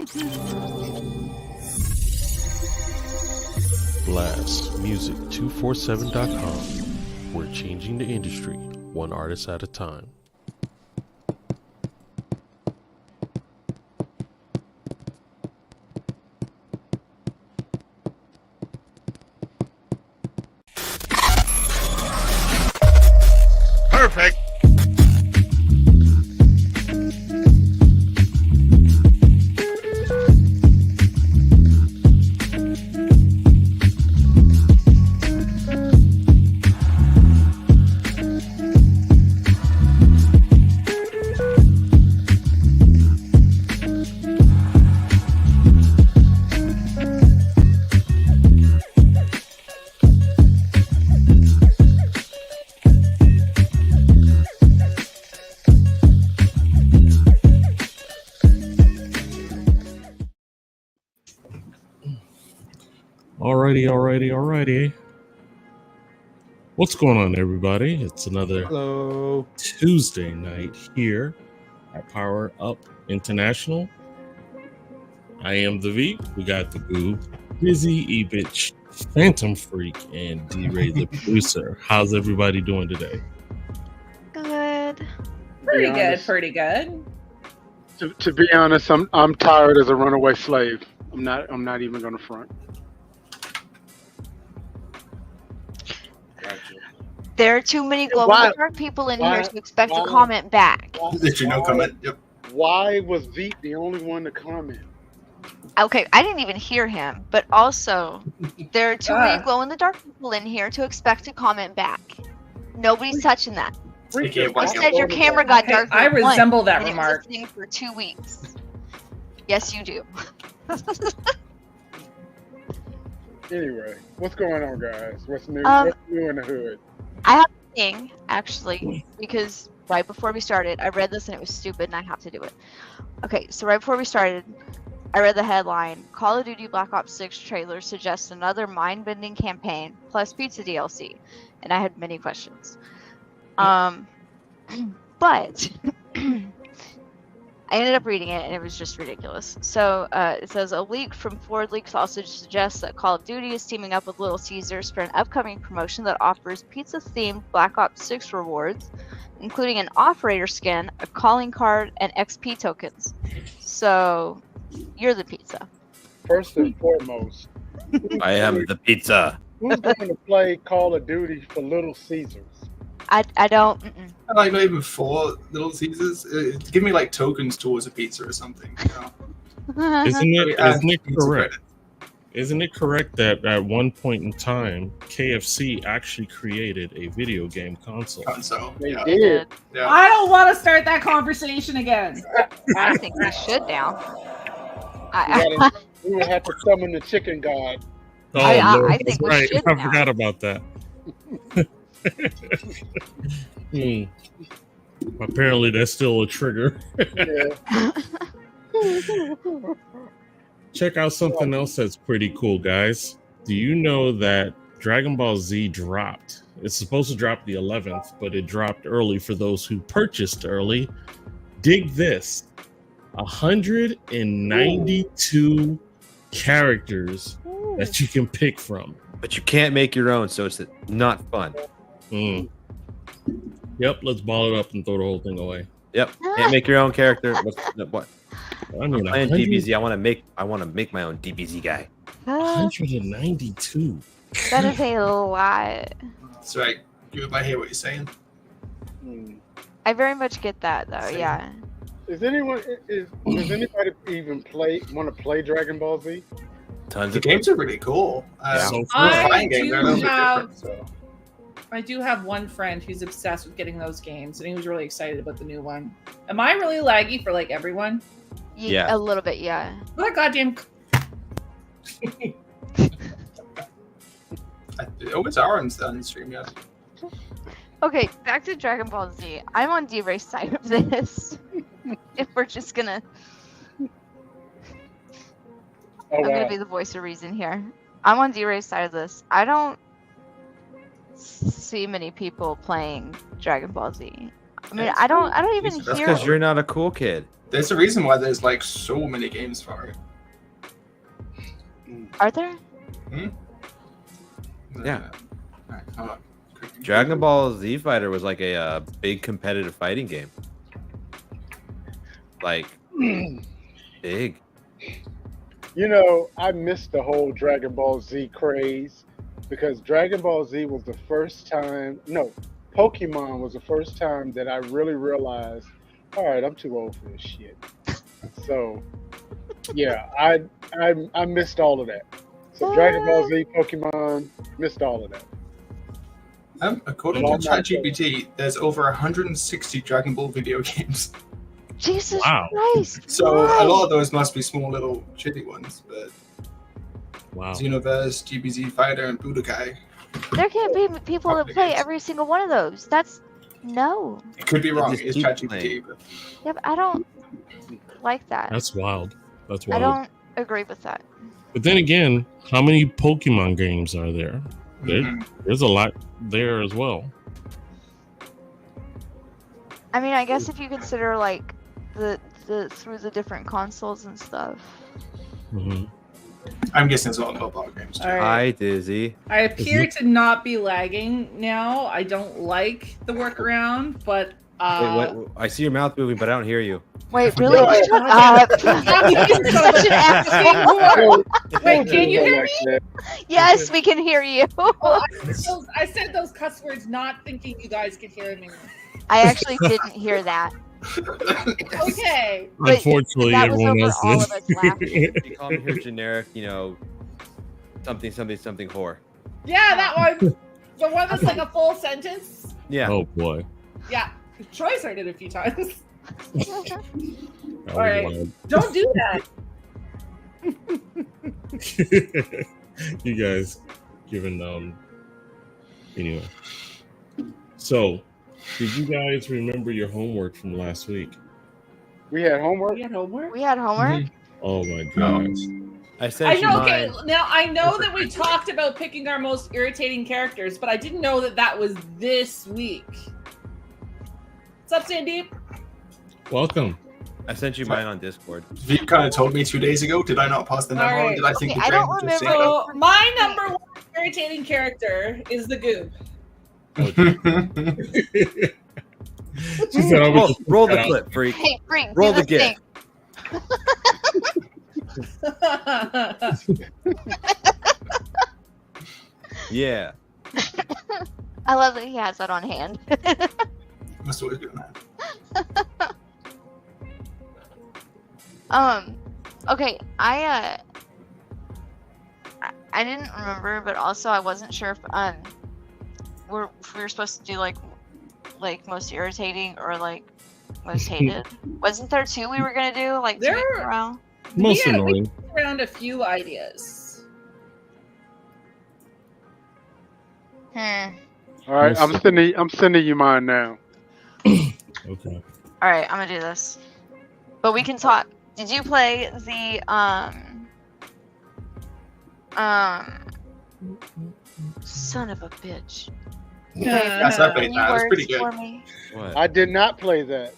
BlastMusic247.com. We're changing the industry, one artist at a time. Perfect. Alrighty. What's going on, everybody? It's another Tuesday night here at Power Up International. I am the V. We got the GOOB, Busy, EBTCH, Phantom Freak, and DRay the producer. How's everybody doing today? Good. Pretty good. To be honest, I'm tired as a runaway slave. I'm not even gonna front. There are too many global dark people in here to expect a comment back. Literally no comment. Yep. Why was Veep the only one to comment? Okay, I didn't even hear him, but also there are too many glow in the dark people in here to expect a comment back. Nobody's touching that. You said your camera got dark. I resemble that remark. It was for 2 weeks. Yes, you do. Anyway, what's going on, guys? What's new? What's new in the hood? I have a thing, actually, because right before we started, I read this and it was stupid and I have to do it. Okay, so right before we started, I read the headline, Call of Duty Black Ops 6 trailer suggests another mind-bending campaign plus pizza DLC. And I had many questions. But I ended up reading it and it was just ridiculous. So it says a leak from Ford Leaks also suggests that Call of Duty is teaming up with Little Caesars for an upcoming promotion that offers pizza-themed Black Ops 6 rewards, including an operator skin, a calling card, and XP tokens. So you're the pizza. First and foremost, I am the pizza. who's going to play Call of Duty for Little Caesars? I don't. Like not even for Little Caesars. Give me like tokens towards a pizza or something. You know? Isn't it Pizza correct? credit. Isn't it correct that at one point in time, KFC actually created a video game console? So They yeah. did. Yeah. I don't want to start that conversation again. I think we should now. We would have to summon the chicken god. Oh, I Lord, think that's we right. should I now. forgot about that. Apparently, that's still a trigger. Yeah. Check out something else that's pretty cool, guys. Do you know that Dragon Ball Z dropped? It's supposed to drop the 11th, but it dropped early for those who purchased early. Dig this. 192 characters that you can pick from. But you can't make your own, so it's not fun. Yep, let's ball it up and throw the whole thing away. Yep, can't make your own character. What? I mean, I'm playing DBZ. I want to make my own DBZ guy. 192. That is a lot. That's right. I hear what you're saying. I very much get that, though. Same. Yeah. Does anybody even want to play Dragon Ball Z? Tons The of games are really cool. So Fighting games are a little bit have- different. So. I do have one friend who's obsessed with getting those games, and he was really excited about the new one. Am I really laggy for like everyone? Yeah. A little bit, yeah. What a goddamn. It's Aaron's on stream, yes. Okay, back to Dragon Ball Z. I'm on DRay's side of this. If we're just gonna... I'm gonna be the voice of reason here. I'm on DRay's side of this. I don't see many people playing Dragon Ball Z. I mean, I don't even That's hear. because you're not a cool kid. There's a reason why there's like so many games for it. Are there? Yeah. Alright, hold on. Dragon Ball Z Fighter was like a big competitive fighting game. Like, big. You know, I missed the whole Dragon Ball Z craze because Dragon Ball Z was the first time. No, Pokemon was the first time that I really realized. All right, I'm too old for this shit. So, yeah, I missed all of that. So Dragon Ball Z, Pokemon, missed all of that. According to ChatGPT, there's over 160 Dragon Ball video games. Jesus Wow. Christ! So why? a lot of those must be small little shitty ones, but Wow. Xenoverse, GBZ Fighter, and Budokai. There can't be people that play every single one of those. That's no. It could be wrong. just It's keep ChatGPT. playing. But Yep, I don't like that. That's wild. That's I wild. don't agree with that. But then again, how many Pokemon games are there? There's a lot there as well. I mean, I guess if you consider like the through the different consoles and stuff. Mm-hmm. I'm guessing it's a lot of mobile games too. All right. Hi, Dizzy. I appear to not be lagging now. I don't like the workaround, but Wait, what? I see your mouth moving, but I don't hear you. Wait, really? Yeah. Shut up! You're Such an asshole. Wait, can you hear me? Yes, we can hear you. I said those cuss words not thinking you guys could hear me. I actually didn't hear that. Okay. But Unfortunately, that was everyone over else all did. of us laughing. You call me here generic, something, whore. Yeah, that one. The one that's like a full sentence. Yeah. Oh boy. Yeah. Troy's heard it a few times. That was Alright. wild. Don't do that. You guys giving anyway. So, did you guys remember your homework from last week? We had homework. We had homework. We had homework. Oh my gosh. I sent I you know. mine. Okay, now I know that we talked about picking our most irritating characters, but I didn't know that that was this week. What's up, Sandeep? Welcome. I sent you mine on Discord. You kind of told me 2 days ago. Did I not pass the memo? Alright. Did I think Okay, the I don't brain just remember. So my number one irritating character is the Goob. She said, "I'm gonna Roll the out." clip, freak. Hey, Brink, Roll do the this gift. Yeah. thing. I love that he has that on hand. Must always be on that. Okay, I didn't remember, but also I wasn't sure if if we were supposed to do like most irritating or like most hated. Wasn't there two we were gonna do like There- 2 weeks in a row? Most Yeah, annoying. Around a few ideas. All right, I'm sending you mine now. Okay. All right, I'm gonna do this. But we can talk. Did you play the son of a bitch? Yes, I played Any that. It was pretty words good. for me? What? I did not play that.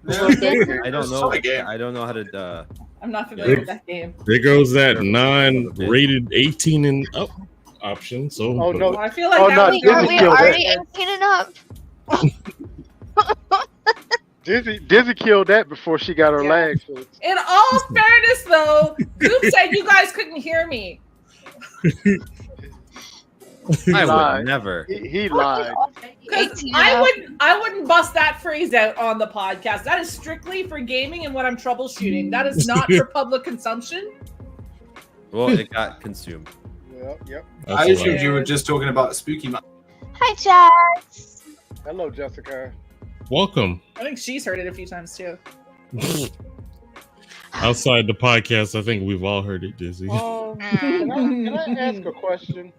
I don't know. Solid game. I don't know how to. I'm not familiar with that game. There goes that non-rated 18 and up option. So Oh, no. Well, I feel like Oh, that no, was Wait, are we Disney killed already that. 18 and up? Dizzy killed that before she got her Yeah. legs fixed. In all fairness, though, Goop said you guys couldn't hear me. I lied. would never. He lied. Because 18 and I up. wouldn't bust that phrase out on the podcast. That is strictly for gaming and what I'm troubleshooting. That is not for public consumption. Well, it got consumed. Yep. that's I a assumed lot. you were just talking about Spooky Man. Hi, Chad. Hello, Jessica. Welcome. I think she's heard it a few times too. Outside the podcast, I think we've all heard it, Dizzy. Can I ask a question?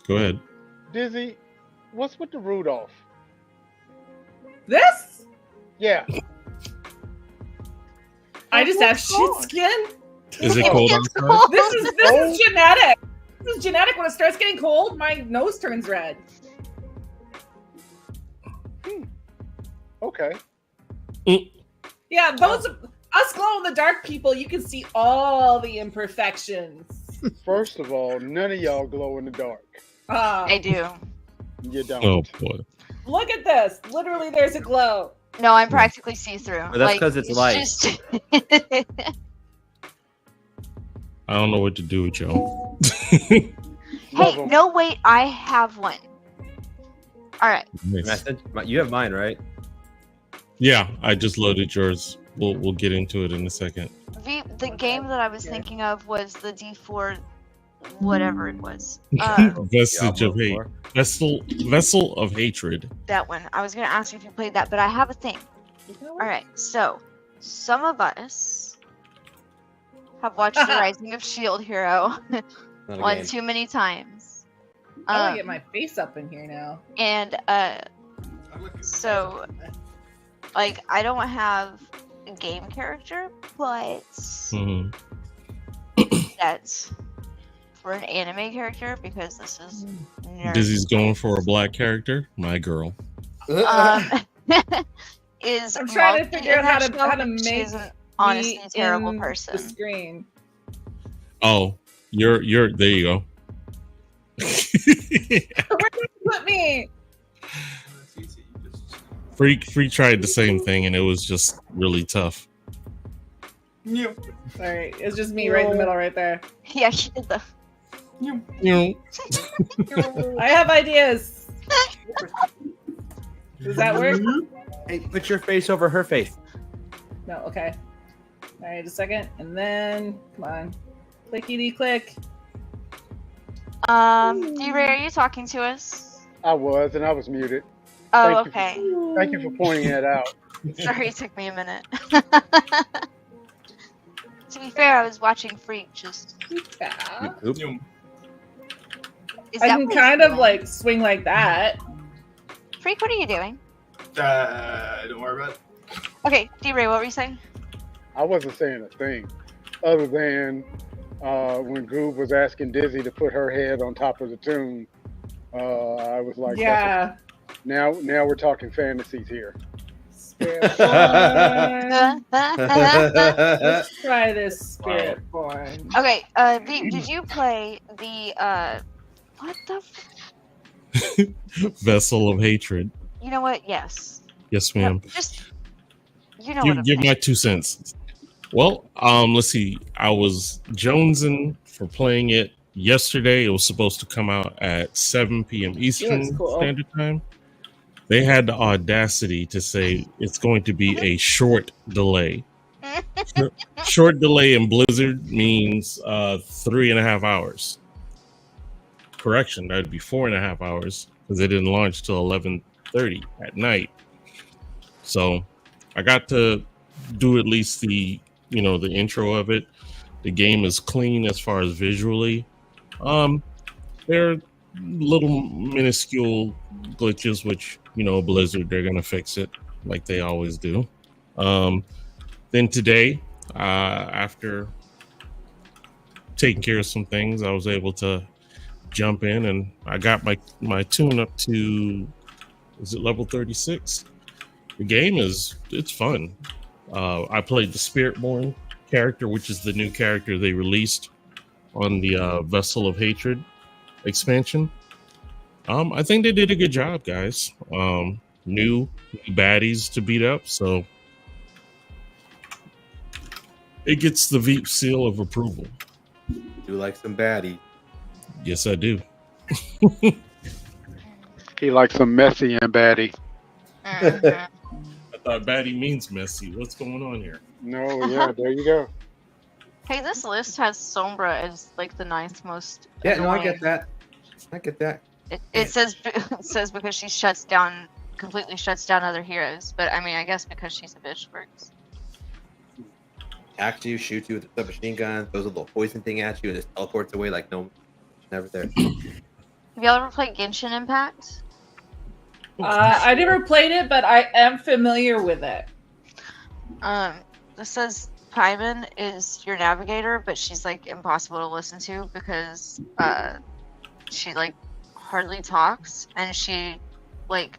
Go ahead. Dizzy, what's with the Rudolph? This? Yeah. I just have What's shit wrong? skin. Is it cold It's outside? cold. This is genetic. This is genetic. When it starts getting cold, my nose turns red. Okay. Mm. Yeah, those us glow in the dark people, you can see all the imperfections. First of all, none of y'all glow in the dark. I do. You don't. Oh boy. Look at this. Literally, there's a glow. No, I'm practically see-through. But that's 'cause it's light. Just... I don't know what to do with y'all. Hey, no, wait, I have one. All right. Nice. You have mine, right? Yeah, I just loaded yours. We'll get into it in a second. The game that I was thinking of was the D4, whatever it was. Vestige of hate. Vessel of hatred. That one. I was gonna ask if you played that, but I have a thing. All right, so some of us have watched The Rising of Shield Hero one too many times. I want to get my face up in here now. And so, like, I don't have a game character, but that's for an anime character because this is Dizzy's going for a black character. My girl. Is I'm trying to figure out how to make she's an honestly terrible the person. screen. Oh, you're there you go. Where did you put me? Freak tried the same thing and it was just really tough. Sorry, it's just me right in the middle, right there. Yeah, she did the. I have ideas. Does that work? Hey, put your face over her face. No, okay. All right, a second, and then come on, clickety click. DRay, are you talking to us? I was, and I was muted. Oh, Thank okay. Thank you for pointing that out. Sorry, it took me a minute. To be fair, I was watching Freak just. Yeah. Is I that can what kind he's of like swing like that. Freak, what are you doing? Don't worry about it. Okay, DRay, what were you saying? I wasn't saying a thing, other than when Goob was asking Dizzy to put her head on top of the tomb. I was like, Yeah. Now we're talking fantasies here. Spirit Let's try this spirit born. Okay, did you play the what the? Vessel of hatred. You know what? Yes. Yes, ma'am. Just you know what? Give my 2 cents. Well, let's see. I was jonesing for playing it yesterday. It was supposed to come out at 7 p.m. Eastern Standard Time. They had the audacity to say it's going to be a short delay. Short delay in Blizzard means 3.5 hours. Correction, that would be 4.5 hours because they didn't launch till 11:30 at night. So I got to do at least the intro of it. The game is clean as far as visually. There are little minuscule glitches, which Blizzard, they're gonna fix it like they always do. Then today, after taking care of some things, I was able to jump in and I got my tune up to, is it level 36? The game it's fun. I played the Spiritborn character, which is the new character they released on the Vessel of Hatred expansion. I think they did a good job, guys. New baddies to beat up, so it gets the Veep seal of approval. Do like some baddie. Yes, I do. He likes some messy and baddie. I thought baddie means messy. What's going on here? No, yeah, there you go. Hey, this list has Sombra as like the 9th most. Yeah, no, I annoying. get that. I get that. It says because she completely shuts down other heroes. But I mean, I guess because she's a bitch works. Attacks you, shoots you with a submachine gun, throws a little poison thing at you, and just teleports away like no, never there. Have y'all ever played Genshin Impact? I never played it, but I am familiar with it. This says Paimon is your navigator, but she's like impossible to listen to because she like hardly talks and she like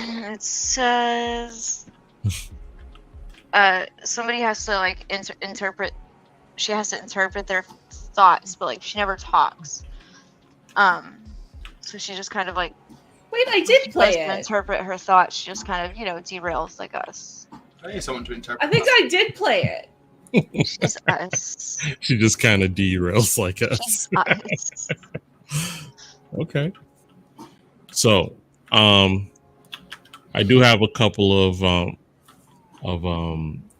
It says somebody has to like interpret. She has to interpret their thoughts, but like she never talks. So she just kind of like. Wait, I did play it. Interpret her thoughts. She just kind of, derails like us. I need someone to interpret. I think I did play it. She's us. She just kind of derails like us. She's us. Okay. So, I do have a couple of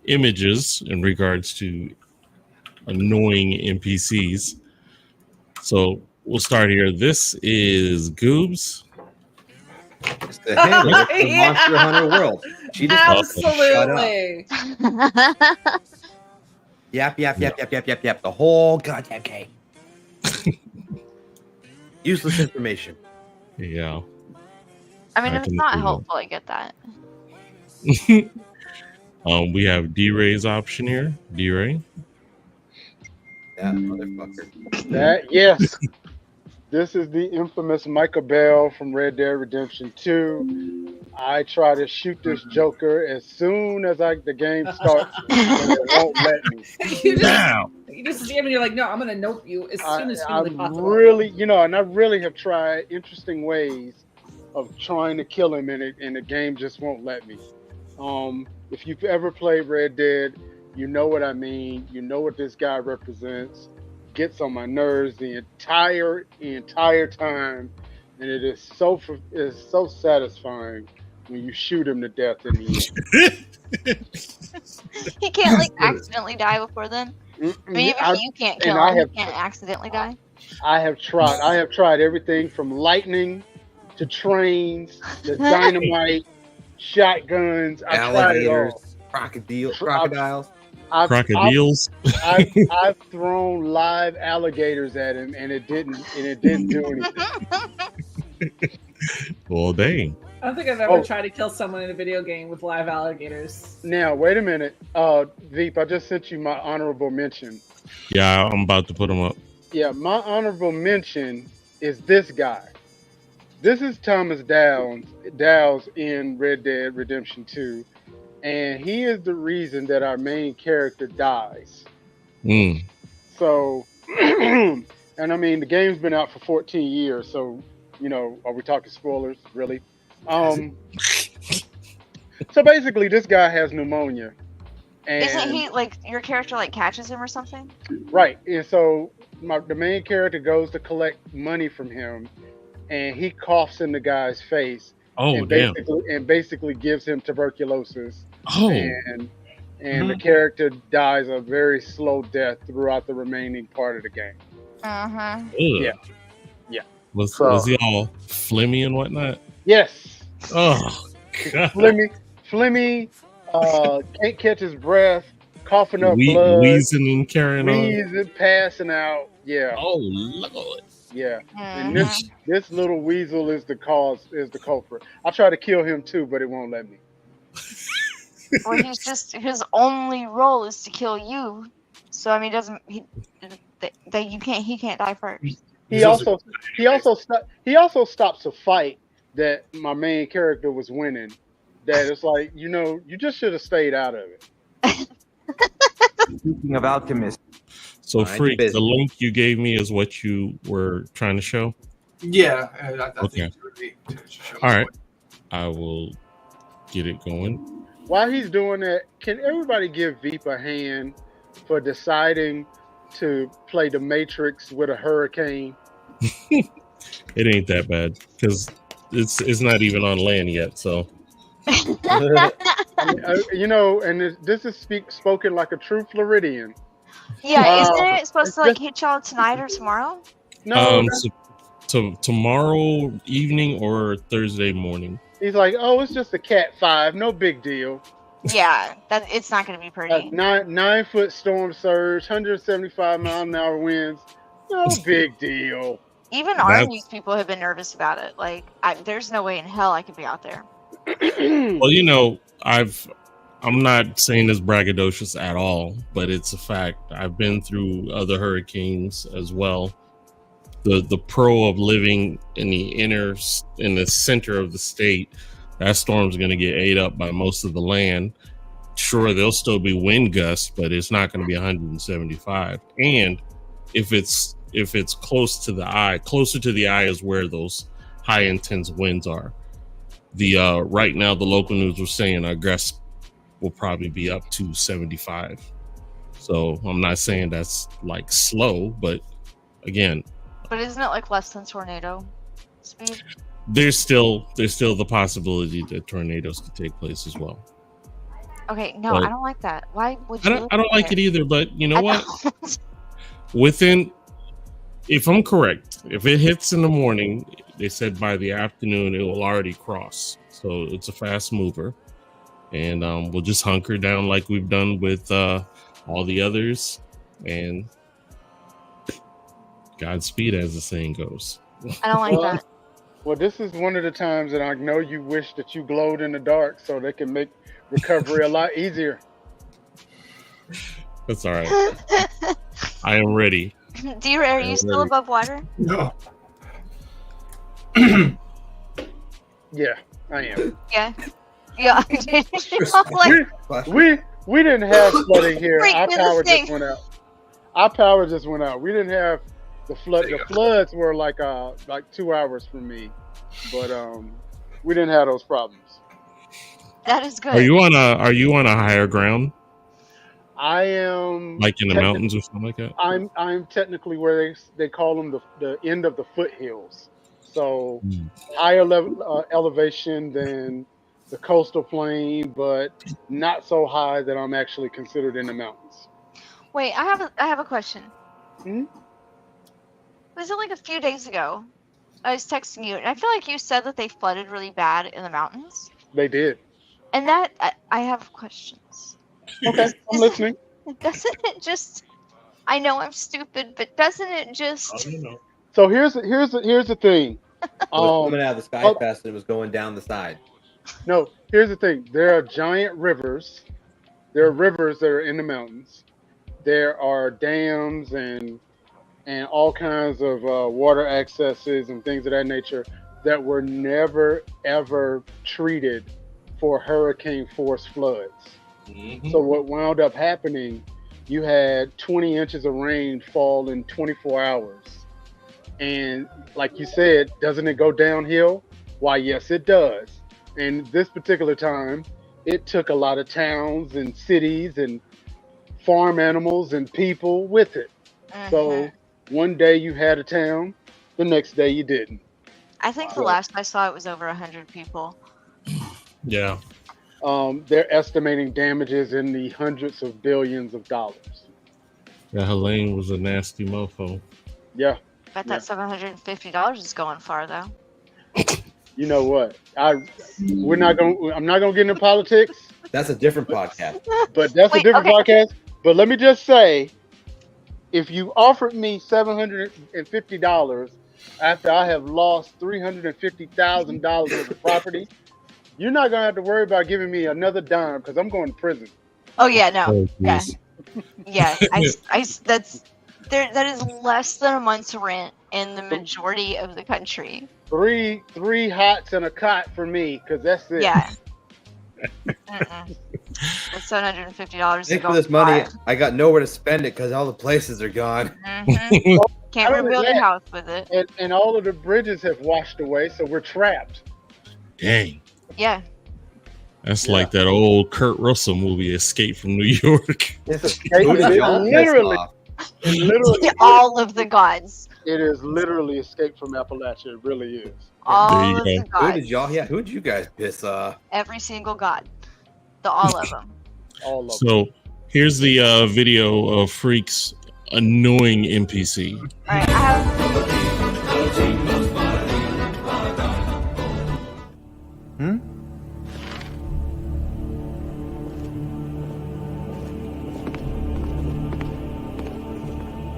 images in regards to annoying NPCs. So we'll start here. This is Goob's. It's the handler of the Monster Hunter world. She just absolutely. Yap. The whole goddamn game. Useless information. Yeah. I mean, if it's not helpful, I get that. We have DRay's option here. DRay. That motherfucker. That yes. This is the infamous Michael Bell from Red Dead Redemption 2. I try to shoot this Joker as soon as the game starts, and it won't let me. You just see him and you're like, no, I'm going to nope you as soon as humanly possible. Really, and I really have tried interesting ways of trying to kill him, and the game just won't let me. If you've ever played Red Dead, you know what I mean. You know what this guy represents. Gets on my nerves the entire time, and it is so satisfying when you shoot him to death in the end. He can't accidentally die before then. I mean, even if you can't kill him, he can't accidentally die. I have tried everything from lightning to trains to dynamite, shotguns. I tried it all. Crocodiles. I've thrown live alligators at him, and it didn't do anything. Well, dang. I don't think I've ever tried to kill someone in a video game with live alligators. Now, wait a minute. Veep, I just sent you my honorable mention. Yeah, I'm about to put him up. Yeah, my honorable mention is this guy. This is Thomas Dowles in Red Dead Redemption 2. And he is the reason that our main character dies. So, and I mean, the game's been out for 14 years. So, are we talking spoilers? Really? So basically, this guy has pneumonia. And, isn't he your character catches him or something? Right. And so the main character goes to collect money from him, and he coughs in the guy's face. And basically gives him tuberculosis. And the character dies a very slow death throughout the remaining part of the game. Yeah. Was he all flimmy and whatnot? Yes. Oh, God. Flimmy. Can't catch his breath. Coughing up blood. Wheezing and carrying on. Wheezing, passing out. Yeah. Oh Lord. Yeah, and this little weasel is the culprit. I try to kill him too, but it won't let me. Or his only role is to kill you. So I mean, he can't die first. He also stops a fight that my main character was winning. That it's like, you just should have stayed out of it. Speaking of alchemists. So, Freak, the link you gave me is what you were trying to show? Yeah. I okay. Think all right. I will get it going. While he's doing that, can everybody give Veep a hand for deciding to play the Matrix with a hurricane? It ain't that bad because it's not even on land yet. So, and this is spoken like a true Floridian. Yeah, isn't it supposed to hit y'all tonight or tomorrow? No. Tomorrow evening or Thursday morning. He's like, oh, it's just a Cat 5, no big deal. Yeah, it's not going to be pretty. 9-foot storm surge, 175 mile an hour winds, no big deal. Even our news people have been nervous about it. There's no way in hell I could be out there. Well, I'm not saying this braggadocious at all, but it's a fact. I've been through other hurricanes as well. The pro of living in the center of the state, that storm's going to get ate up by most of the land. Sure, there'll still be wind gusts, but it's not going to be 175. And if it's closer to the eye is where those high intense winds are. The right now the local news was saying our gusts will probably be up to 75. So I'm not saying that's like slow, but again. But isn't it like less than tornado speed? There's still the possibility that tornadoes could take place as well. Okay, no, but I don't like that. Why would you? I don't like it either, but you know what? If I'm correct, if it hits in the morning, they said by the afternoon it will already cross. So it's a fast mover. And we'll just hunker down like we've done with all the others. And Godspeed, as the saying goes. I don't like that. Well, this is one of the times that I know you wish that you glowed in the dark so they can make recovery a lot easier. That's all right. I am ready. DRay, are you still above water? No. Yeah, I am. Yeah. Yeah. Like, We didn't have flooding here. Freak Our me power this just went out. Our power just went out. We didn't have the flood. The floods were like 2 hours from me, but we didn't have those problems. that is good. Are you on a higher ground? I am Like in the mountains or something like that? I'm technically where they call them the end of the foothills. So higher level elevation than the coastal plain, but not so high that I'm actually considered in the mountains. Wait, I have a question. Was it like a few days ago? I was texting you, and I feel like you said that they flooded really bad in the mountains. They did. And that I have questions. Okay, I'm listening. Doesn't it just? I know I'm stupid, but doesn't it just? I don't know. So here's the thing. It was coming out of the sky fast and it was going down the side. No, here's the thing. There are giant rivers. There are rivers that are in the mountains. There are dams and all kinds of water accesses and things of that nature that were never ever treated for hurricane force floods. So what wound up happening, you had 20 inches of rain fall in 24 hours. And like you said, doesn't it go downhill? Why, yes, it does. And this particular time, it took a lot of towns and cities and farm animals and people with it. So one day you had a town, the next day you didn't. I think the last I saw it was over 100 people. Yeah. They're estimating damages in the hundreds of billions of dollars. Yeah, Helene was a nasty mofo. Yeah. Bet that $750 is going far though. You know what? I'm not gonna get into politics. That's a different podcast. But that's a different podcast. But let me just say, if you offered me $750 after I have lost $350,000 worth of property, you're not gonna have to worry about giving me another dime because I'm going to prison. Oh yeah, no, Oh, yeah, geez. yeah. That is less than a month's rent in the majority of the country. Three hots and a cot for me, because that's it. Yeah. That's $750. Thanks for this money. I got nowhere to spend it because all the places are gone. Can't rebuild a house with it. And all of the bridges have washed away, so we're trapped. Dang. Yeah. That's like that old Kurt Russell movie, Escape from New York. It's literally all of the gods. It is literally Escape from Appalachia. It really is. All of the gods. Who did you guys piss off? Every single god. All of them. All of them. So here's the video of Freak's annoying NPC. All right, I have...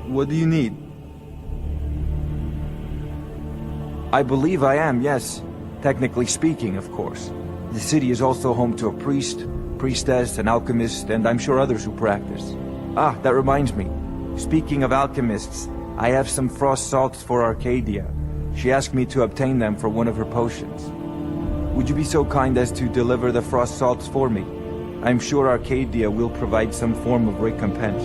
What do you need? I believe I am, yes. Technically speaking, of course. The city is also home to a priest, priestess, an alchemist, and I'm sure others who practice. Ah, that reminds me. Speaking of alchemists, I have some frost salts for Arcadia. She asked me to obtain them for one of her potions. Would you be so kind as to deliver the frost salts for me? I'm sure Arcadia will provide some form of recompense.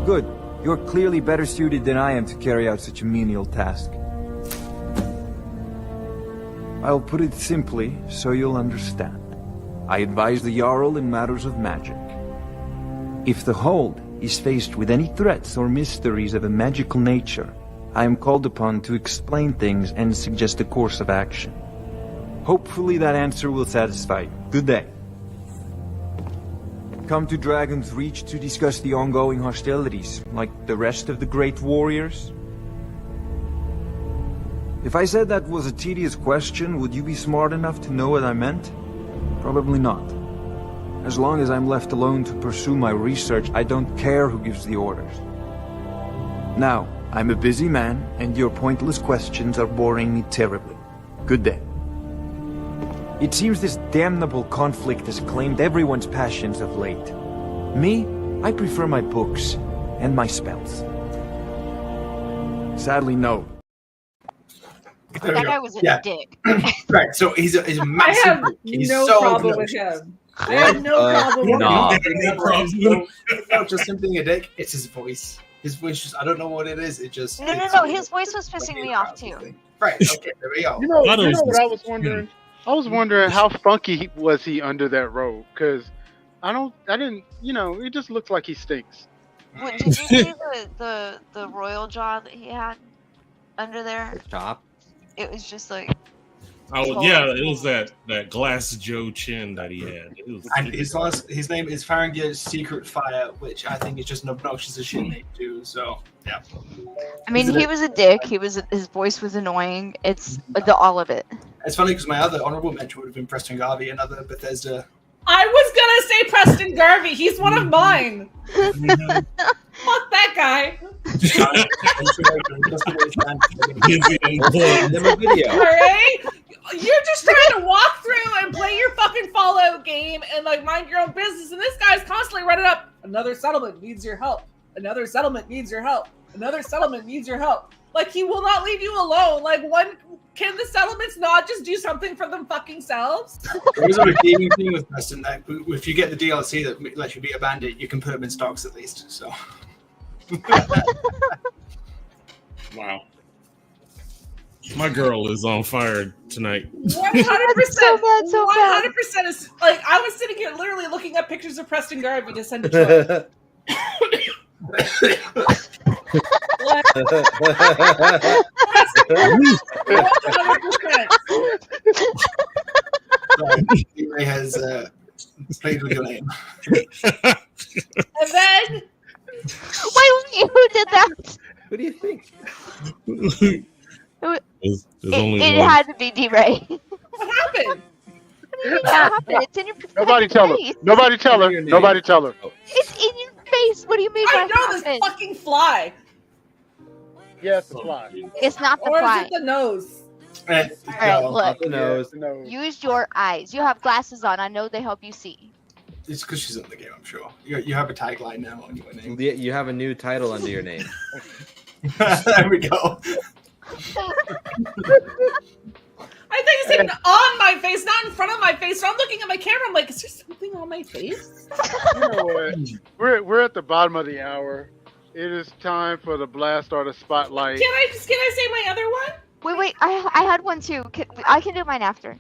Good. You're clearly better suited than I am to carry out such a menial task. I'll put it simply so you'll understand. I advise the Jarl in matters of magic. If the Hold is faced with any threats or mysteries of a magical nature, I am called upon to explain things and suggest a course of action. Hopefully that answer will satisfy you. Good day. Come to Dragon's Reach to discuss the ongoing hostilities, like the rest of the great warriors? If I said that was a tedious question, would you be smart enough to know what I meant? Probably not. As long as I'm left alone to pursue my research, I don't care who gives the orders. Now, I'm a busy man, and your pointless questions are boring me terribly. Good day. It seems this damnable conflict has claimed everyone's passions of late. Me, I prefer my books and my spells. Sadly, no. There we That go. guy was a Yeah. dick. Right, so he's a I massive. have He's no so problem with obnoxious. him. I have no problem with no. him. No problem. It's not just him being a dick, it's his voice. His voice just, I don't know what it is, it just... No. His voice was pissing me off too. Right, okay, there we go. You know Thought it was what I was just- wondering? I was wondering how funky was he under that robe? Because I didn't, it just looks like he stinks. What, did you see the royal jaw that he had under there? Chop. It was just like Oh yeah, it was that glass Joe chin that he had. It was, And his name is Farangir's Secret Fire, which I think is just an obnoxious as shit name too, so, yeah. I mean, he was a dick. His voice was annoying. It's all of it. It's funny because my other honorable mention would have been Preston Garvey, another Bethesda. I was gonna say Preston Garvey. He's one of mine. Fuck that guy. Send them a video. Alright? You're just trying to walk through and play your fucking Fallout game and like mind your own business, and this guy's constantly running up. Another settlement needs your help. Another settlement needs your help. Another settlement needs your help. Like, he will not leave you alone. Like, can the settlements not just do something for them fucking selves? There was a redeeming thing with Preston that if you get the DLC that lets you be a bandit, you can put them in stocks at least. So. wow. My girl is on fire tonight. 100%. So bad, so bad. 100% is like, I was sitting here literally looking up pictures of Preston Garvey to send to Troy. 100%. DRay has played with your name. And then Wait, who did that? Who do you think? There's only It one. had to be DRay. what happened? What happened? It's in your Nobody tell her. face. Nobody tell her. Nobody tell her. It's in your face. What do you mean I by know this happened? fucking fly. Yes, the fly. It's not the Or is fly. it the nose? Alright, No, look. Who knows? No. Use your eyes. You have glasses on. I know they help you see. it's because she's in the game, I'm sure. You have a tagline now on your name. You have a new title under your name. There we go. I think it's even on my face, not in front of my face. So I'm looking at my camera. I'm like, is there something on my face? You know what? We're at the bottom of the hour. It is time for the blast or the spotlight. Can I say my other one? Wait. I had one too. I can do mine after.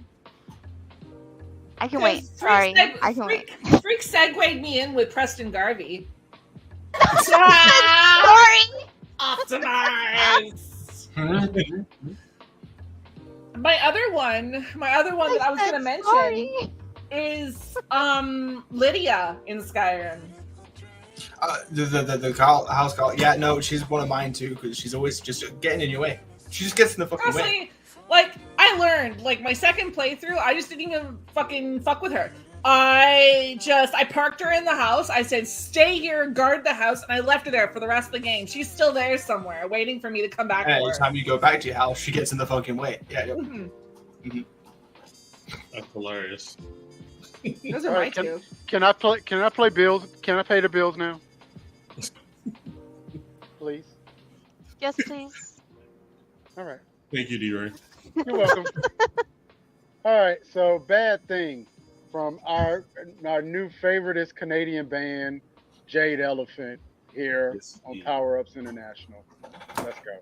I can wait. Sorry. I can wait. Freak segued me in with Preston Garvey. Sorry. Optimize. My other one that I was gonna mention Sorry. is Lydia in Skyrim. The house call. Yeah, no, she's one of mine too because she's always just getting in your way. She just gets in the fucking way. Honestly, like I learned, like my second playthrough, I just didn't even fucking fuck with her. I parked her in the house. I said, "Stay here, guard the house," and I left her there for the rest of the game. She's still there somewhere, waiting for me to come back. And for her. anytime you go back to your house, she gets in the fucking way. Yeah. Mhm. That's hilarious. Those are my two. Can I play bills? Can I pay the bills now? Please. Yes, please. All right. Thank you, DRay. You're welcome. All right, so Bad Thing from our new favoriteest Canadian band, Jade Elephant, here Yes, on indeed. Power Ups International. Let's go.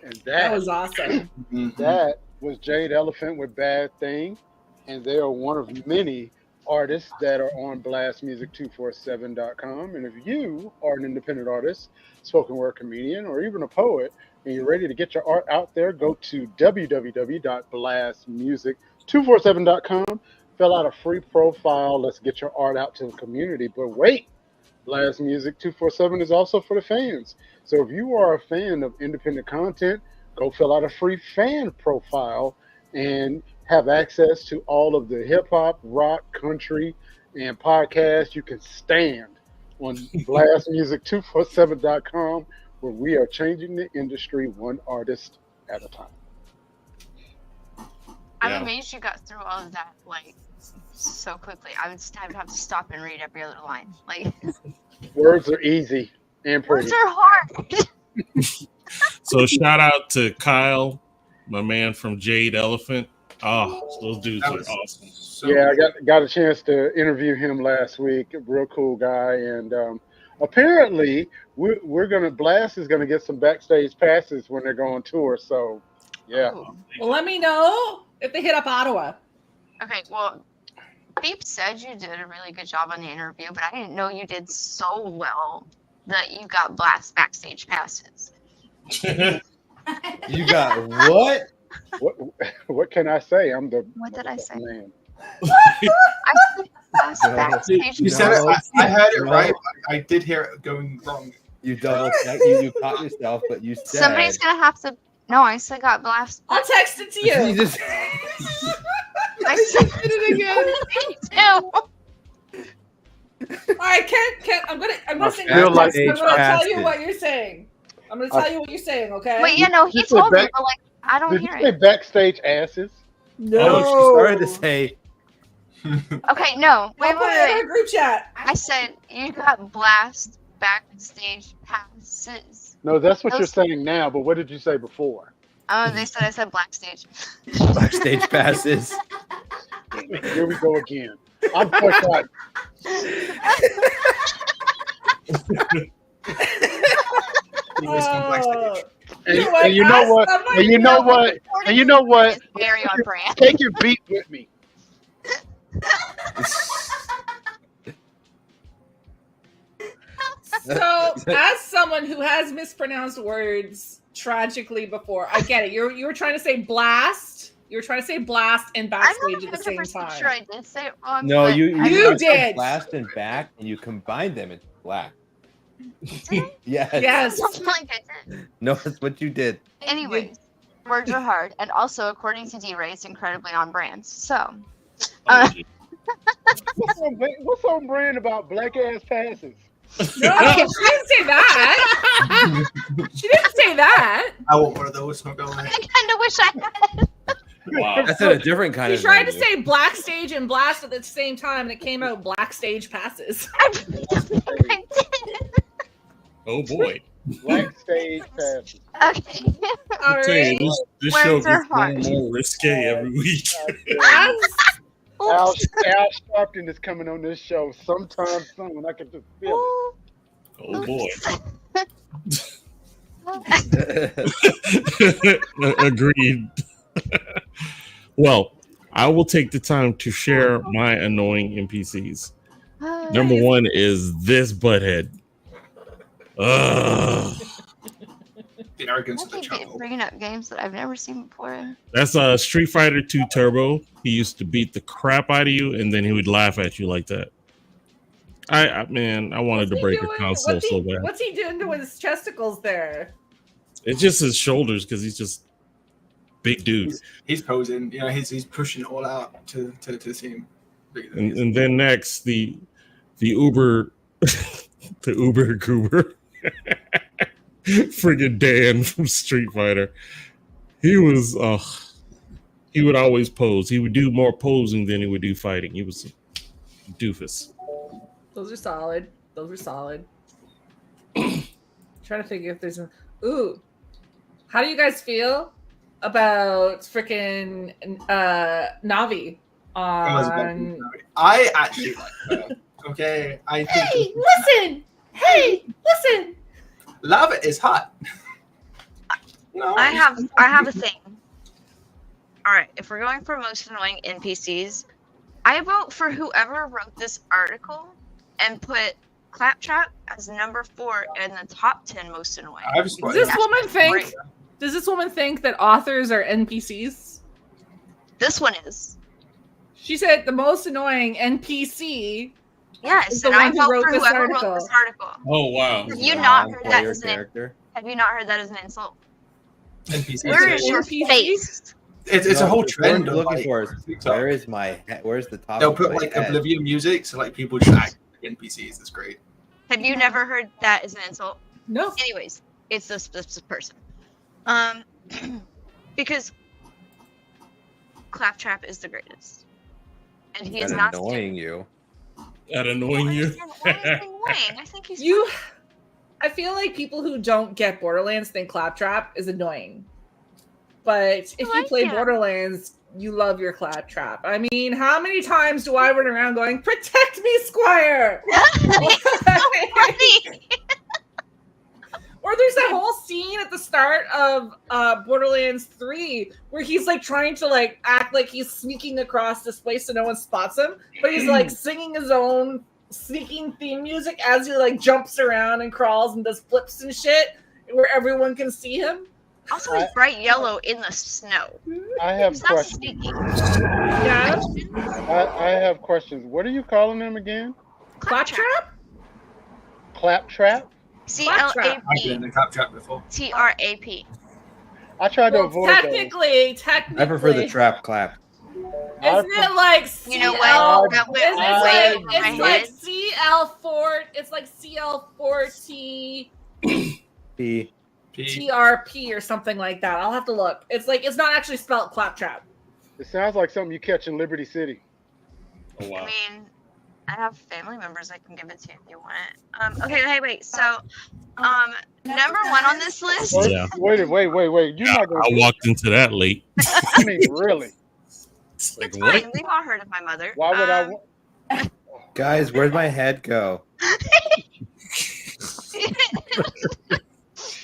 And That was awesome. That was Jade Elephant with Bad Thing, and they are one of many artists that are on blastmusic247.com. And if you are an independent artist, spoken word comedian, or even a poet, and you're ready to get your art out there, go to www.blastmusic247.com, fill out a free profile. Let's get your art out to the community. But wait, Blast Music 247 is also for the fans. So if you are a fan of independent content, go fill out a free fan profile and have access to all of the hip hop, rock, country, and podcasts you can stand on blastmusic247.com, where we are changing the industry one artist at a time. I'm amazed you got through all of that like so quickly. I would have to stop and read every other line. Like words are easy and pretty. Words are hard. So shout out to Kyle, my man from Jade Elephant. Oh, those dudes are awesome. Yeah, I got a chance to interview him last week. A real cool guy, and apparently Blast is gonna get some backstage passes when they go on tour. So, yeah. Well, let me know if they hit up Ottawa. Okay, well, Beep said you did a really good job on the interview, but I didn't know you did so well that you got Blast backstage passes. You got what? What can I say? I'm the What did I say? Man. I said backstage. You said it. I heard it right. I did hear it going wrong. You double check. You caught yourself, but you said Somebody's gonna have to. No, I said got Blast. I'll text it to you. You just I said it again. All right, Kent, I'm gonna sing. feel like I'm gonna tell you what you're saying. I'm gonna tell you what you're saying, okay? Wait, yeah, no, he You said told me, back- but like, I don't Did you hear say it. backstage asses? No. Oh, she started to say. Okay, no, wait, I'll put it in our group chat. I said you got blast backstage passes. No, that's what you're Those- saying now. But what did you say before? Oh, they said I said backstage. Backstage passes. Here we go again. I'm boycotting. He was going backstage. And you know what? And you know what? And you know what? It's very on brand. Take your beat with me. So, as someone who has mispronounced words tragically before, I get it. You were trying to say blast. You were trying to say blast and I'm backstage not at the same 100% time. sure I did say it wrong. No, but you I- You said did. blast and back, and you combined them into black. Did I? Yes. Yes. Something like I did. No, that's what you did. Anyways, words are hard, and also according to DRay, it's incredibly on brand. So, Oh, What's on brand about black ass passes? No, she didn't say that. She didn't say that. I want one of those. Not gonna I lie. kind of wish I had. wow. That's a different kind She of. tried to venue. say black stage and blast at the same time, and it came out black stage passes. I did. Oh boy. Black stage passes. Okay. All I'm telling right. you, this show Words are gets more hard. and more risque every week. Al, Oops. Al Sharpton is coming on this show sometime soon. I can just feel it. Oh boy. Oops. Agreed. Well, I will take the time to share my annoying NPCs. Number one is this butthead. Ugh. The arrogance of the I keep chuckle. bringing up games that I've never seen before. That's Street Fighter 2 Turbo. He used to beat the crap out of you, and then he would laugh at you like that. Man, I wanted to break a console so bad. What's he doing to his chesticles there? It's just his shoulders because he's just big dude. He's posing. You know, he's pushing it all out to seem bigger than he is. And then next, the Uber, the Uber Goober, friggin' Dan from Street Fighter. He was, he would always pose. He would do more posing than he would do fighting. He was a doofus. Those are solid. Those are solid. Trying to think if there's a. Ooh. How do you guys feel about freaking Navi on. I actually like her. Okay, I think Hey, listen! Hey, listen! lava is hot. No, I have a thing. All right, if we're going for most annoying NPCs, I vote for whoever wrote this article and put Claptrap as number 4 in the top 10 most annoying. I have Does this woman think? Great. Does this woman think that authors are NPCs? This one is. She said the most annoying NPC. Yes, Is the and I one who vote wrote for this whoever article. wrote this article. Oh wow! Have you not heard that Non-player as an character? Have you not heard that as an insult? NPCs. Where is your NPCs? face? It's a whole trend. What Of, I'm looking like, for is TikTok. where is my head? Where's the top? They'll of put my like head? Oblivion music, so like people just act like NPCs. It's great. Have you never heard that as an insult? No. Anyways, it's this person. Because Claptrap is the greatest, and he is That not annoying you. That annoying you? Why is he annoying? I think he's You. I feel like people who don't get Borderlands think Claptrap is annoying. But if you like play him. Borderlands, you love your Claptrap. I mean, how many times do I run around going, "Protect me, Squire"? funny. Or there's that whole scene at the start of Borderlands 3 where he's like trying to like act like he's sneaking across this place so no one spots him, but he's like singing his own sneaking theme music as he like jumps around and crawls and does flips and shit where everyone can see him. Also, he's bright yellow in the snow. I have He's not questions. sneaky. Yeah. I have questions. What are you calling them again? Claptrap? Claptrap? I've been in CLAPTRAP. the Claptrap before. I tried to Well, avoid those. technically, I prefer the trap clap. Isn't it like You know CL? what? That went It's way like over my it's like head. CL4. It's like CL4T. P. TRP or something like that. I'll have to look. It's like it's not actually spelled claptrap. It sounds like something you catch in Liberty City. Oh wow. I mean, I have family members I can give it to if you want it. Okay, hey, wait. So, number one on this list. Yeah. Wait. You're not I going walked into that late. I mean, really? Like, It's what? fine. We've all heard of my mother. Why would I want? Guys, where'd my head go?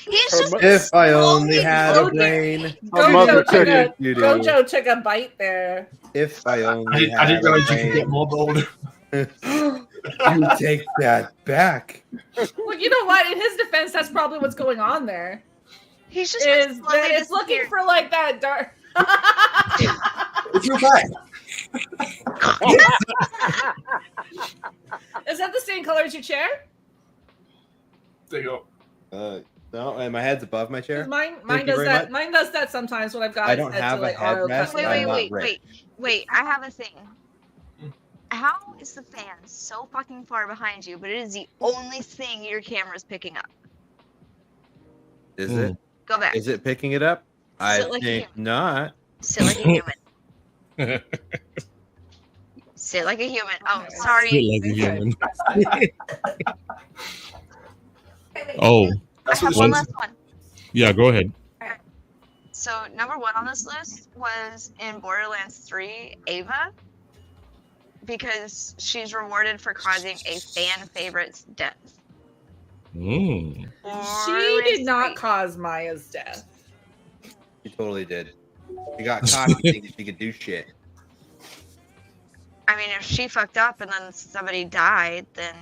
He's just If I only slowly had a Gojo- brain. Her mother Gojo took, a, You do. Gojo took a bite there. If I only I had didn't a realize you could get brain. more bold. You take that back. Well, you know what? In his defense, that's probably what's going on there. He's just been Is slowly that it's looking disappearing. for like that dark. It's your back. Is that the same color as your chair? There you go. No, and my head's above my 'Cause chair. Mine Thank you does very that. much. Mine does that sometimes when I've got. I it don't set to, have a like, auto headrest. cut. Wait, I'm wait, not wait, rich. wait. I have a thing. How is the fan so fucking far behind you, but it is the only thing your camera's picking up? Is it? Go back. Is it picking it up? I Sit like a think human. not. Sit like a human. Sit like a human. Oh, sorry. Sit like a human. Oh, I That's have what one it last one. yeah. Go ahead. So number one on this list was in Borderlands 3, Ava, because she's rewarded for causing a fan favorite's death. Mm. She did not Borderlands cause Maya's death. She totally did. She got cocky thinking she could do shit. 3. I mean, if she fucked up and then somebody died, then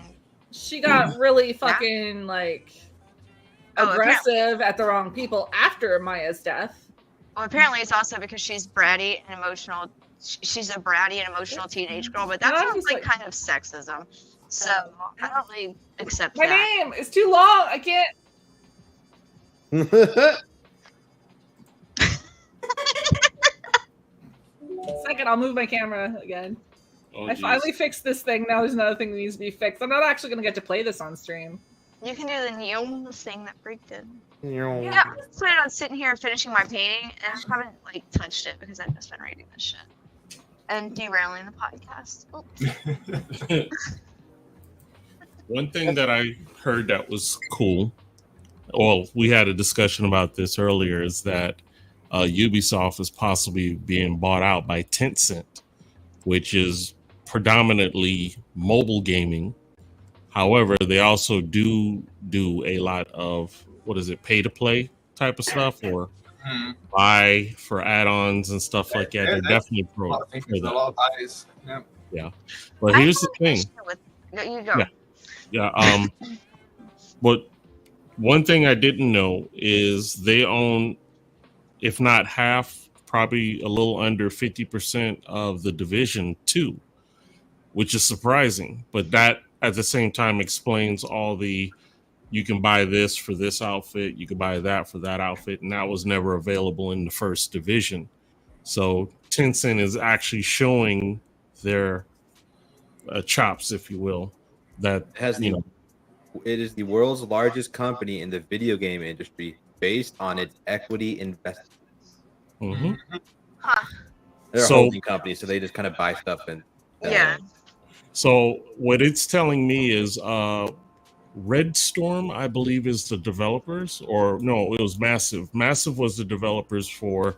She got really fucking like Oh, aggressive at the wrong people after Maya's death. well, apparently it's also because she's bratty and emotional. She's a bratty and emotional teenage girl, but that And I'm sounds just like kind of sexism. So I don't really accept My that. name is too long. I can't. Second, I'll move my camera again. Oh, I geez. finally fixed this thing. Now there's another thing that needs to be fixed. I'm not actually gonna get to play this on stream. You can do the Neom thing that Freak did. Yeah. Yeah, I was planning on sitting here finishing my painting, and I haven't like touched it because I've just been reading this shit and derailing the podcast. Oops. One thing that I heard that was cool, well, we had a discussion about this earlier, is that Ubisoft is possibly being bought out by Tencent, which is predominantly mobile gaming. However, they also do a lot of, what is it, pay to play type of stuff, or buy for add-ons and stuff like that. They're definitely pro I think for there's a that. lot of buys. Yeah. But I here's the have an thing. issue with- You go. Yeah. Yeah. But one thing I didn't know is they own, if not half, probably a little under 50% of the Division 2, which is surprising. But that at the same time explains all the, you can buy this for this outfit, you can buy that for that outfit, and that was never available in the first Division. So Tencent is actually showing their chops, if you will, that It has you the, know. it is the world's largest company in the video game industry based on its equity investments. Mhm. Huh. They're a So- holding company, so they just kind of buy stuff and Yeah. So what it's telling me is Red Storm, I believe, is the developers, or no, it was Massive. Massive was the developers for,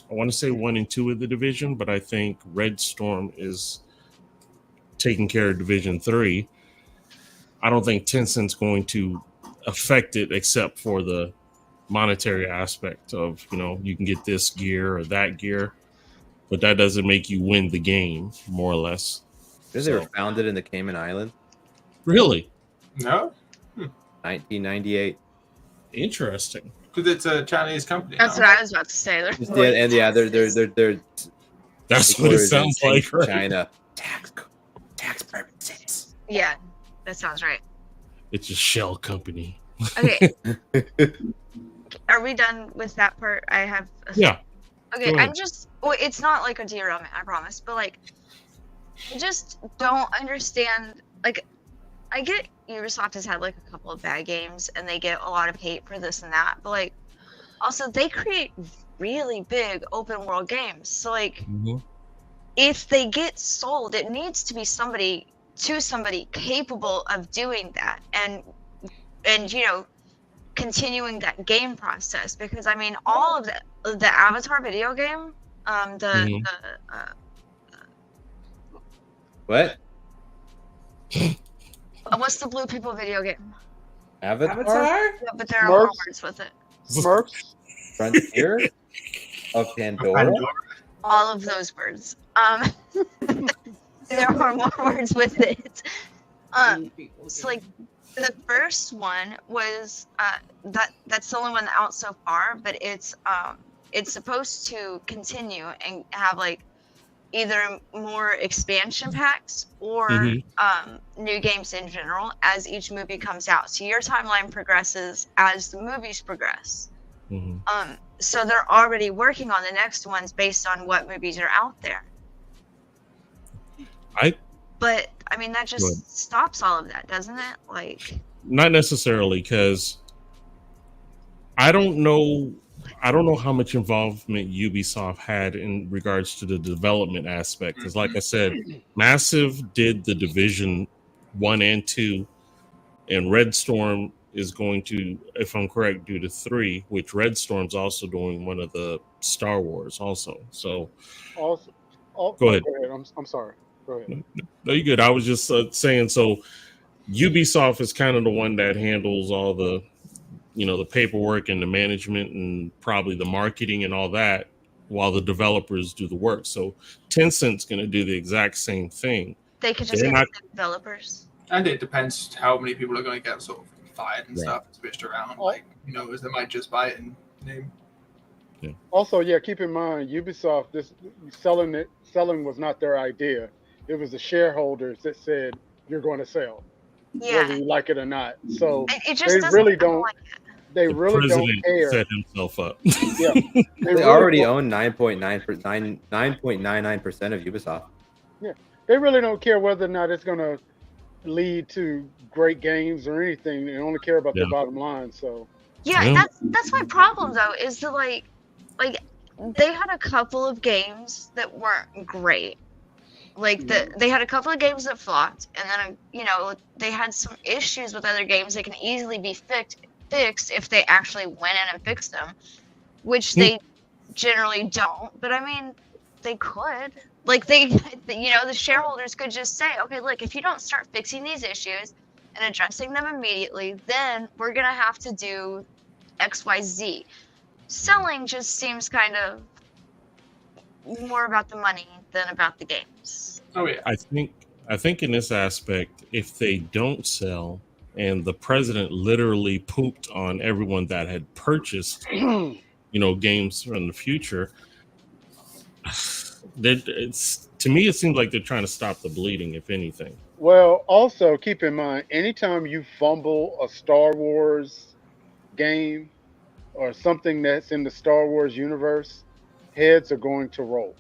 I want to say 1 and 2 of the Division, but I think Red Storm is taking care of Division 3. I don't think Tencent's going to affect it except for the monetary aspect of, you know, you can get this gear or that gear, but that doesn't make you win the game, more or less. because they were founded in the Cayman Islands, Really? No? 1998. Interesting. Because it's a Chinese company. That's now. what I was about to say. They're Yeah, and yeah, they're That's what it headquarters in sounds like, right? China. Tax purposes. Yeah, that sounds right. It's a shell company. Okay. Are we done with that part? I have. Yeah. Okay, Go ahead. I'm just. Well, it's not like a derailment, I promise. But like, I just don't understand. Like, I get Ubisoft has had like a couple of bad games and they get a lot of hate for this and that, but like also they create really big open world games. So like if they get sold, it needs to be somebody capable of doing that and you know, continuing that game process, because I mean all of the Avatar video game, What? what's the blue people video game? Avatar? Yeah, but there are more words with it. Smurfs? Frontier of Pandora? All of those words. There are more words with it. So like the first one was that's the only one out so far, but it's supposed to continue and have like either more expansion packs or new games in general as each movie comes out. So your timeline progresses as the movies progress. So they're already working on the next ones based on what movies are out there. But I mean that just stops all of that, doesn't it? Like, not necessarily, because I don't know how much involvement Ubisoft had in regards to the development aspect. Because like I said, Massive did the Division 1 and 2, and Red Storm is going to, if I'm correct, do the 3, which Red Storm's also doing one of the Star Wars also. So go ahead. I'm sorry. Go ahead. No, you're good. I was just saying, so Ubisoft is kind of the one that handles all the, you know, the paperwork and the management and probably the marketing and all that, while the developers do the work. So Tencent's going to do the exact same thing. They could just get the developers. And it depends how many people are going to get sort of fired and stuff, switched around. Like, you know, they might just buy it and name. Yeah. Also, yeah, keep in mind, Ubisoft, this selling was not their idea. It was the shareholders that said you're going to sell, whether you like it or not. So it just they really don't. They really don't care. Set himself up. Yeah, they really already own 9.99% of Ubisoft. Yeah, they really don't care whether or not it's going to lead to great games or anything. They only care about the bottom line. So that's my problem though. Is that like they had a couple of games that weren't great. Like they had a couple of games that flopped, and then you know they had some issues with other games that can easily be fixed if they actually went in and fixed them, which they generally don't. But I mean, they could. Like they, you know, the shareholders could just say, okay, look, if you don't start fixing these issues and addressing them immediately, then we're gonna have to do X, Y, Z. Selling just seems kind of more about the money than about the games. Oh yeah. I think in this aspect, if they don't sell and the president literally pooped on everyone that had purchased, you know, games from the future, it's, to me, it seems like they're trying to stop the bleeding, if anything. Well, also keep in mind, anytime you fumble a Star Wars game or something that's in the Star Wars universe, heads are going to roll.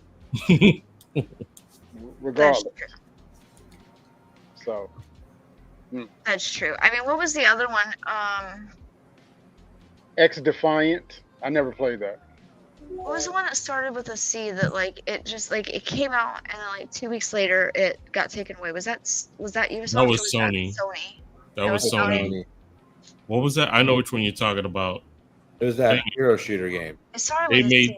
Regardless. So that's true. I mean, what was the other one? X Defiant. I never played that. What was the one that started with a C that like it just like it came out and then like 2 weeks later it got taken away? Was that Ubisoft? That was Sony. That was Sony. What was that? I know which one you're talking about. It was that hero shooter game. It started with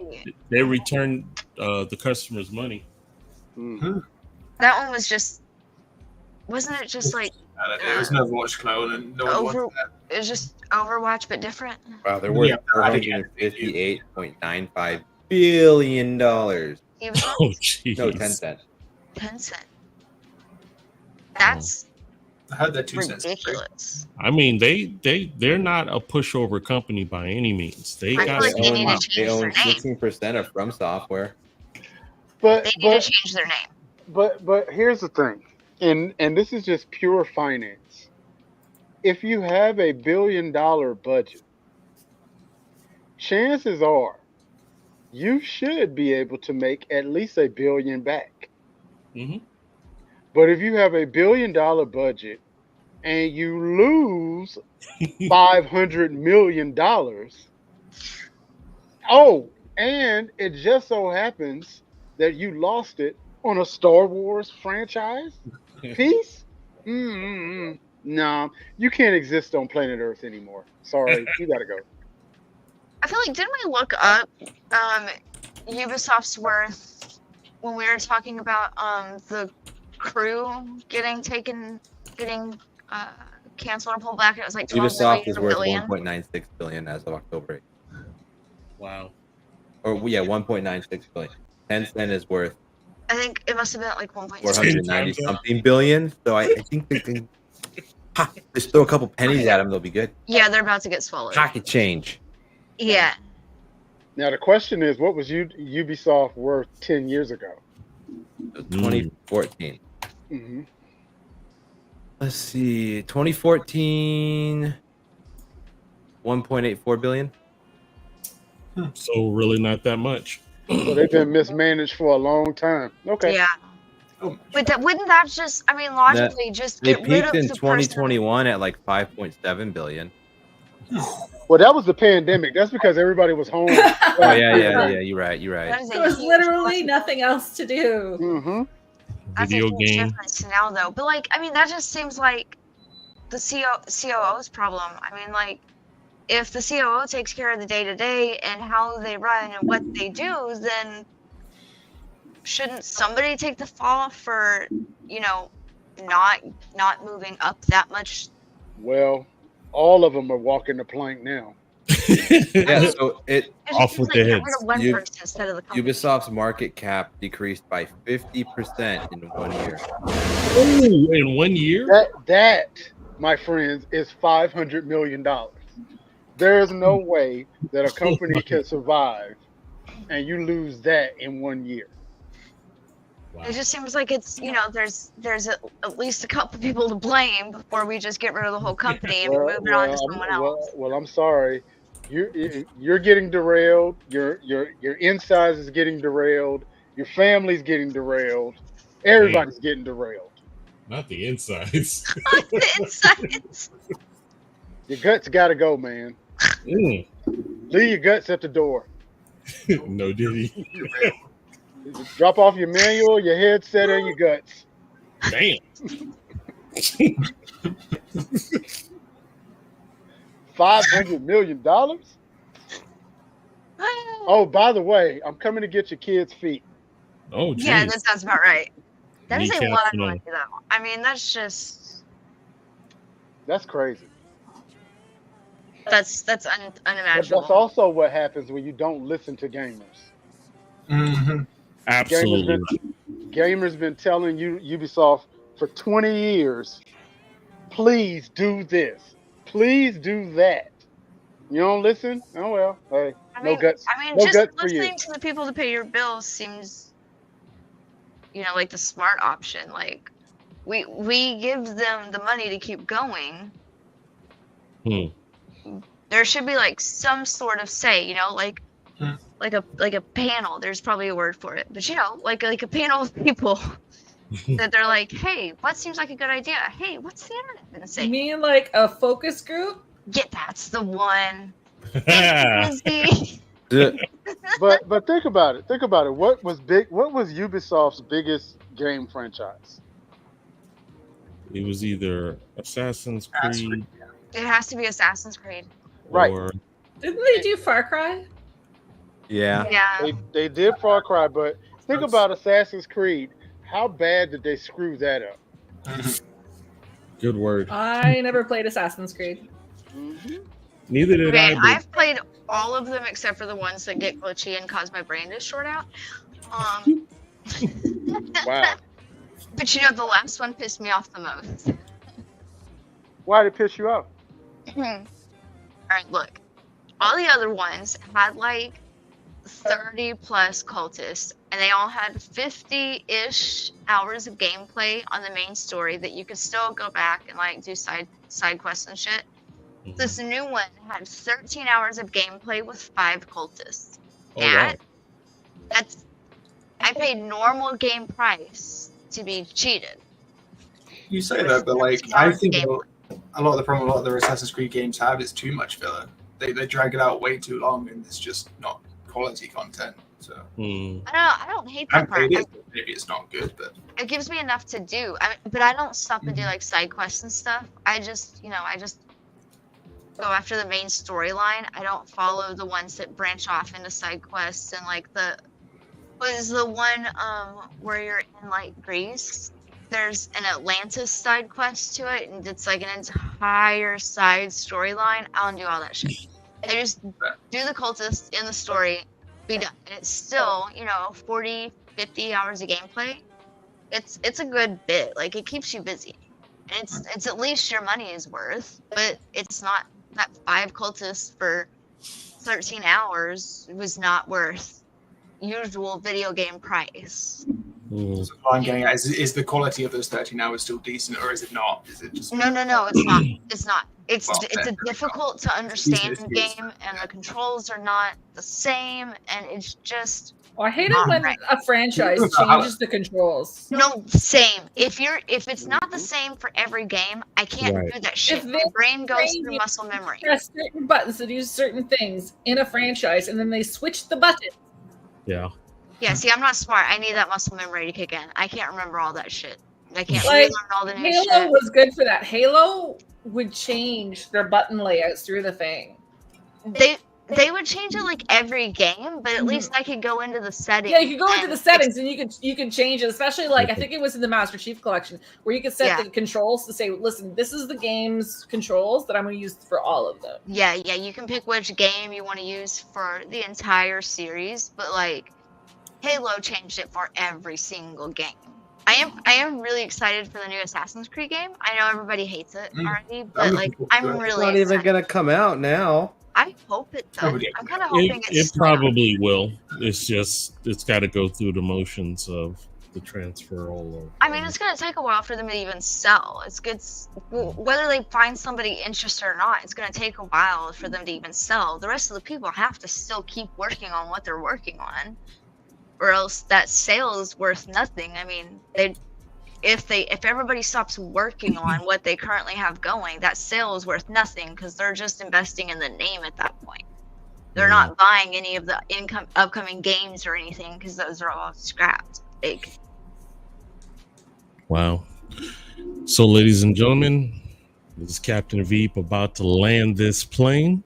they returned the customers' money. That one was just, wasn't it just like it was an Overwatch clone and no one wanted that. It was just Overwatch but different. Wow, they're worth $458.95 billion. Oh jeez. No, 10 cents. 10 cents. That's I heard that 2 cents. Ridiculous. I mean, they're not a pushover company by any means. They own 16% of From Software. But they need to change their name. But here's the thing, and this is just pure finance. If you have $1 billion budget, chances are you should be able to make at least $1 billion back. Mm-hmm. But if you have $1 billion budget and you lose $500 million. Oh, and it just so happens that you lost it on a Star Wars franchise piece? No, you can't exist on planet Earth anymore. Sorry, you gotta go. I feel like, didn't we look up Ubisoft's worth when we were talking about the crew getting canceled or pulled back? It was like 12 Ubisoft is billion worth 1.96 billion as of October 8th. Wow. Or yeah, 1.96 billion. Tencent is worth I think it must have been like 1.6. 490 something billion. So I think they can just throw a couple pennies at them, they'll be good. Yeah, they're about to get swallowed. Pocket change. Yeah. Now the question is, what was Ubisoft worth 10 years ago? 2014. Mm-hmm. Let's see. 2014, 1.84 billion. So really not that much. So they've been mismanaged for a long time. Okay. Yeah. Oh, But wouldn't that just, I mean, logically, just They get rid of peaked in the 2021 at like 5.7 billion. Well, that was the pandemic. That's because everybody was home. Oh yeah. You're right. That is a There was huge literally fucking- nothing else to do. Mm-hmm. That's Video a huge game. difference to now, though. But like, I mean, that just seems like the COO's problem. I mean, like, if the COO takes care of the day-to-day and how they run and what they do, then shouldn't somebody take the fall for, you know, not moving up that much? Well, all of them are walking the plank now. Yeah, so It just Off seems with like their get heads. rid of one You- person instead of the company. Ubisoft's market cap decreased by 50% in 1 year. Oh, in 1 year? That, my friends, is $500 million. There is no way that a company can survive and you lose that in 1 year. Wow. It just seems like it's, you know, there's at least a couple people to blame before we just get rid of the whole company and move it on to someone else. Well, I'm sorry. You're getting derailed. Your insides is getting derailed. Your family's getting derailed. Everybody's getting derailed. Not the insides. The insides. Your guts got to go, man. Mm. Leave your guts at the door. No diddy. Drop off your manual, your headset, and your guts. Damn. $500 million? Oh, by the way, I'm coming to get your kids' feet. Oh, geez. Yeah, that sounds about right. That is a Kneecaps lot of and all. money, though. I mean, that's just That's crazy. that's But unimaginable. that's also what happens when you don't listen to gamers. Mm-hmm. Absolutely. Gamers been telling you Ubisoft for 20 years, please do this, please do that. You don't listen? Oh well, hey, no guts. I mean, no just guts for you. listening to the people to pay your bills seems, you know, like the smart option. Like, we give them the money to keep going. Hmm. There should be like some sort of say, you know, like a panel. There's probably a word for it, but you know, like a panel of people that they're like, hey, what seems like a good idea? Hey, what's the internet gonna You say? mean like a focus group? Yeah, that's the one. Ah. Busy. But think about it. Think about it. What was Ubisoft's biggest game franchise? It was either Assassin's Creed It has to be Assassin's Creed. Right. or Didn't they do Far Cry? Yeah. Yeah. They did Far Cry, but think about Assassin's Creed. How bad did they screw that up? good word. I never played Assassin's Creed. Neither did Okay, I. But I've played all of them except for the ones that get glitchy and cause my brain to short out. Wow. But you know, the last one pissed me off the most. Why did it piss you off? Alright, look. All the other ones had like 30 plus cultists, and they all had 50-ish hours of gameplay on the main story that you could still go back and like do side quests and shit. This new one had 13 hours of gameplay with 5 cultists. Oh, wow. I paid normal game price to be cheated. You say that, but like I think a lot of the problem a lot of the Assassin's Creed games have is too much filler. They drag it out way too long, and it's just not quality content. So I don't hate I that part. played it. Maybe it's not good, but It gives me enough to do. But I don't stop and do like side quests and stuff. I just go after the main storyline. I don't follow the ones that branch off into side quests and like the one where you're in like Greece. There's an Atlantis side quest to it, and it's like an entire side storyline. I don't do all that shit. I just do the cultists in the story, be done. And it's still, 40, 50 hours of gameplay. It's a good bit. Like, it keeps you busy. And it's at least your money is worth, but it's not that 5 cultists for 13 hours was not worth usual video game price. so what I'm getting at is the quality of those 13 hours still decent, or is it not? Is it just No, it's not. It's not. It's Well, it's a difficult to understand game, and the controls are not the same, and it's just Well, I hate it when a franchise changes the controls. no same. If it's not the same for every game, I can't Right. do that shit. If My they brain goes train through you muscle memory. Press certain buttons to do certain things in a franchise, and then they switch the button. Yeah. Yeah, see, I'm not smart. I need that muscle memory to kick in. I can't remember all that shit. I can't Like, relearn all the new Halo shit. was good for that. Halo would change their button layouts through the thing. They would change it like every game, but at least I could go into the settings. Yeah, you could go into and the settings and you can change it, especially like I think it was in the Master Chief Collection where you could set Yeah. the controls to say, listen, this is the game's controls that I'm going to use for all of them. Yeah, you can pick which game you want to use for the entire series, but like Halo changed it for every single game. I am really excited for the new Assassin's Creed game. I know everybody hates it already, but like I'm It's really not even excited. gonna come out now. I hope it does. Nobody- I'm kind of hoping It probably will. It's got to go through the motions of the transfer all over. I mean, it's gonna take a while for them to even sell. It's good, whether they find somebody interested or not. It's gonna take a while for them to even sell. The rest of the people have to still keep working on what they're working on, or else that sale is worth nothing. I mean, if everybody stops working on what they currently have going, that sale is worth nothing because they're just investing in the name at that point. They're not buying any of the upcoming games or anything because those are all scrapped. Wow. So, ladies and gentlemen, this is Captain Veep about to land this plane.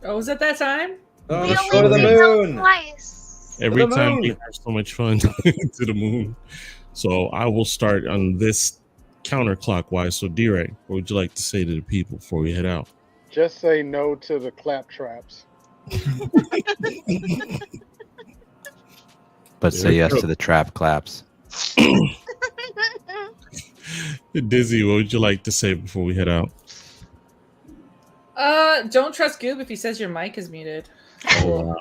Oh, was it that time? Oh, We go to the only did that moon. twice. Every the time moon. we have so much fun to the moon. So I will start on this counterclockwise. So DRay, what would you like to say to the people before we head out? Just say no to the clap traps. But say yes to the trap claps. Dizzy, what would you like to say before we head out? Don't trust Goob if he says your mic is muted. Oh,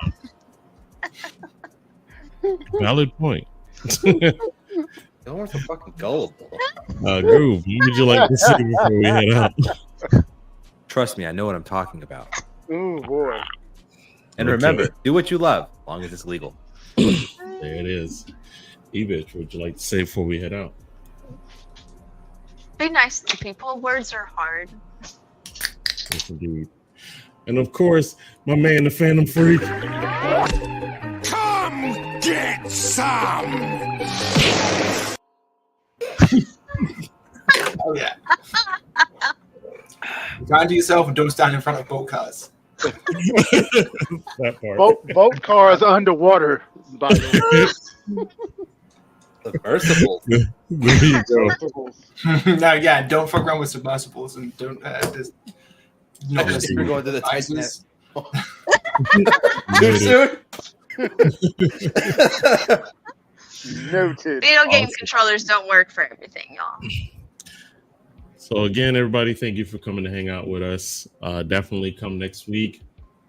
valid point. Y'all are so fucking gullible. Groove, what would you like to say before we head out? Trust me, I know what I'm talking about. Ooh, boy. And Okay. remember, do what you love, as long as it's legal. There it is. EBTCH, what would you like to say before we head out? Be nice to people. Words are hard. Yes, indeed. And of course, my man, the Phantom Freak. Come get some! Oh yeah. Grind to yourself and don't stand in front of boat cars. That part. Boat cars underwater, by the way. Submersible. There you go. No, yeah, don't fuck around with submersibles and don't. Just, no, I just just going to the ISIS. Too soon? Noted. Video game Awesome. controllers don't work for everything, y'all. So again, everybody, thank you for coming to hang out with us. Definitely come next week.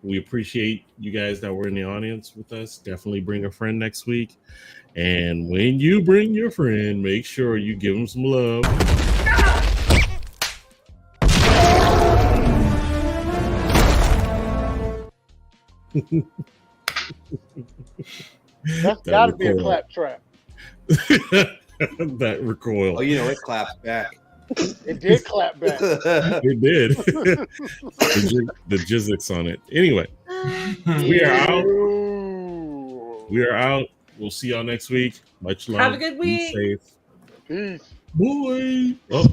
We appreciate you guys that were in the audience with us. Definitely bring a friend next week. And when you bring your friend, make sure you give them some love. That's got to be a clap trap. That recoil. Oh, you know, it claps back. It did clap back. It did. the jizzix on it. Anyway, we are out. We are out. We'll see y'all next week. Much love. Have a good week. Be safe. Peace. Boy. Oh,